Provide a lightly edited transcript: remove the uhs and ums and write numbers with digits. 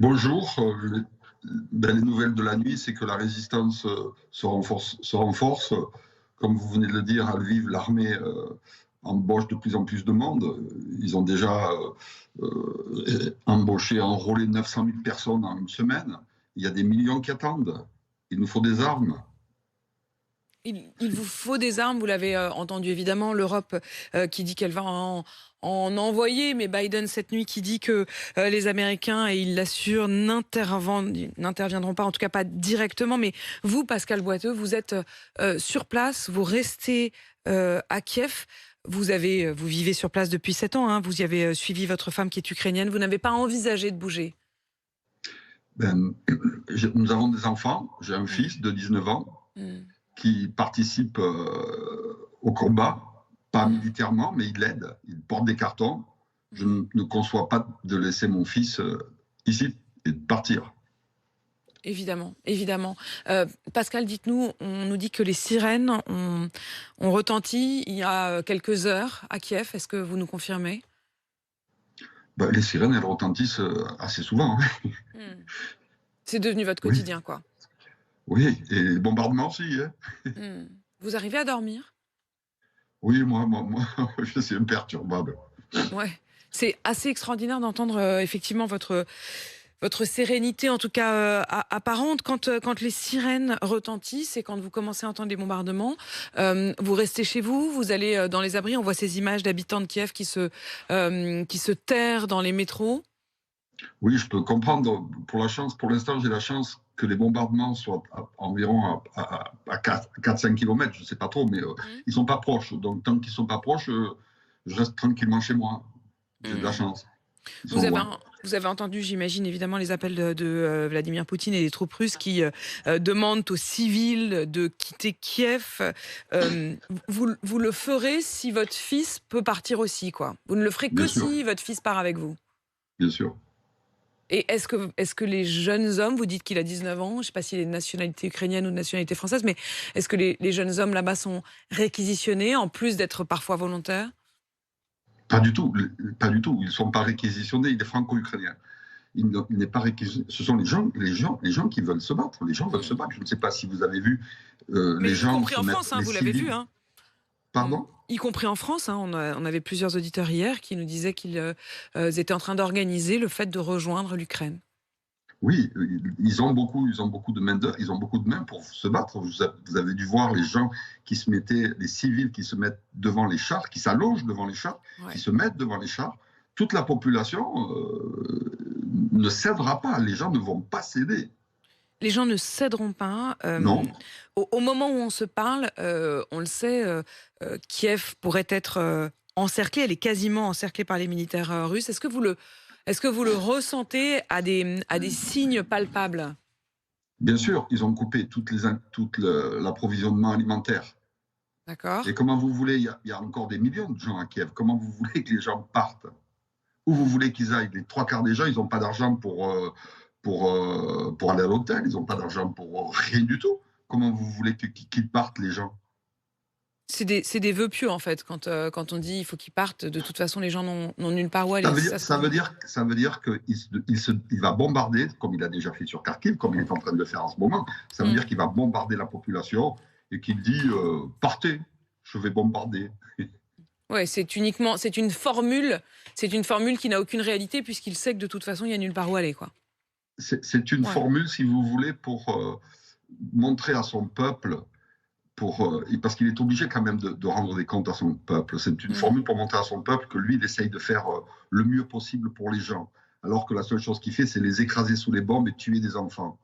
Bonjour. Les nouvelles de la nuit, c'est que la résistance se renforce. Comme vous venez de le dire, à Lviv, l'armée embauche de plus en plus de monde. Ils ont déjà embauché, enrôlé 900 000 personnes en une semaine. Il y a des millions qui attendent. Il nous faut des armes. Il vous faut des armes, vous l'avez entendu évidemment, l'Europe qui dit qu'elle va en envoyer, mais Biden cette nuit qui dit que les Américains, et il l'assure, n'interviendront pas, en tout cas pas directement. Mais vous, Pascal Boiteux, vous êtes sur place, vous restez à Kiev. Vous vivez sur place depuis 7 ans, hein, vous y avez suivi votre femme qui est ukrainienne, vous n'avez pas envisagé de bouger? Ben, nous avons des enfants. J'ai un Mm. fils de 19 ans Mm. qui participe au combat, pas Mm. militairement, mais il aide, il porte des cartons. Je ne conçois pas de laisser mon fils ici et de partir. Évidemment, évidemment. Pascal, dites-nous, on nous dit que les sirènes ont retenti il y a quelques heures à Kiev. Est-ce que vous nous confirmez? Les sirènes, elles retentissent assez souvent, hein. Hmm. C'est devenu votre Oui, quotidien, quoi. oui, et les bombardements aussi, hein. Hmm. Vous arrivez à dormir? Oui, moi, je suis imperturbable. Ouais. C'est assez extraordinaire d'entendre effectivement votre sérénité, en tout cas apparente, quand les sirènes retentissent et quand vous commencez à entendre les bombardements. Vous restez chez vous, vous allez dans les abris. On voit ces images d'habitants de Kiev qui se terrent dans les métros. Oui, je peux comprendre. Pour l'instant, j'ai la chance que les bombardements soient environ à 4-5 km, je ne sais pas trop, mais Hmm. ils ne sont pas proches. Donc, tant qu'ils ne sont pas proches, je reste tranquillement chez moi. J'ai de la Hmm. chance. Ils sont Vous avez, loin. en- vous avez entendu, j'imagine, évidemment, les appels de Vladimir Poutine et des troupes russes qui demandent aux civils de quitter Kiev. Vous le ferez si votre fils peut partir aussi, quoi. Vous ne le ferez Bien que sûr, si votre fils part avec vous. bien sûr. Et est-ce que les jeunes hommes, vous dites qu'il a 19 ans, je ne sais pas s'il est de nationalité ukrainienne ou de nationalité française, mais est-ce que les jeunes hommes là-bas sont réquisitionnés, en plus d'être parfois volontaires? Pas du tout, pas du tout. Ils ne sont pas réquisitionnés, il est franco-ukrainien. Il n'est pas réquisitionné. Ce sont les gens qui veulent se battre. Les gens veulent se battre. Je ne sais pas si vous avez vu les Mais y gens compris se en mettre, France, hein, les vous l'avez vu, civils. hein. Mm. Pardon? Y compris en France, hein, on avait plusieurs auditeurs hier qui nous disaient qu'ils étaient en train d'organiser le fait de rejoindre l'Ukraine. Oui, ils ont beaucoup de main d'œuvre, ils ont beaucoup de mains pour se battre. Vous avez dû voir les civils qui se mettent devant les chars, qui s'allongent devant les chars, qui Ouais. se mettent devant les chars. Toute la population ne cédera pas. Les gens ne vont pas céder. Les gens ne céderont pas. Non, Au moment où on se parle, on le sait, Kiev pourrait être encerclée. Elle est quasiment encerclée par les militaires russes. Est-ce que vous le ressentez à des signes palpables? bien sûr, ils ont coupé tout l'approvisionnement alimentaire. D'accord. Et comment vous voulez, il y a encore des millions de gens à Kiev, comment vous voulez que les gens partent? Où vous voulez qu'ils aillent? Les trois quarts des gens, ils n'ont pas d'argent pour aller à l'hôtel, ils n'ont pas d'argent pour rien du tout. Comment vous voulez qu'ils partent, les gens? C'est des vœux pieux, en fait, quand on dit il faut qu'ils partent. De toute façon, les gens n'ont nulle part où Ça aller. veut C'est dire, ça ce que ça vous veut dites? dire, ça veut dire qu'il va bombarder, comme il a déjà fait sur Kharkiv, comme il est en train de le faire en ce moment. Ça veut Mm. dire qu'il va bombarder la population et qu'il dit partez, je vais bombarder. Ouais, c'est une formule qui n'a aucune réalité puisqu'il sait que de toute façon, il y a nulle part où aller, quoi. C'est une Ouais. formule, si vous voulez, pour montrer à son peuple, parce qu'il est obligé quand même de rendre des comptes à son peuple. C'est une Mm. formule pour montrer à son peuple que lui, il essaye de faire le mieux possible pour les gens, alors que la seule chose qu'il fait, c'est les écraser sous les bombes et tuer des enfants.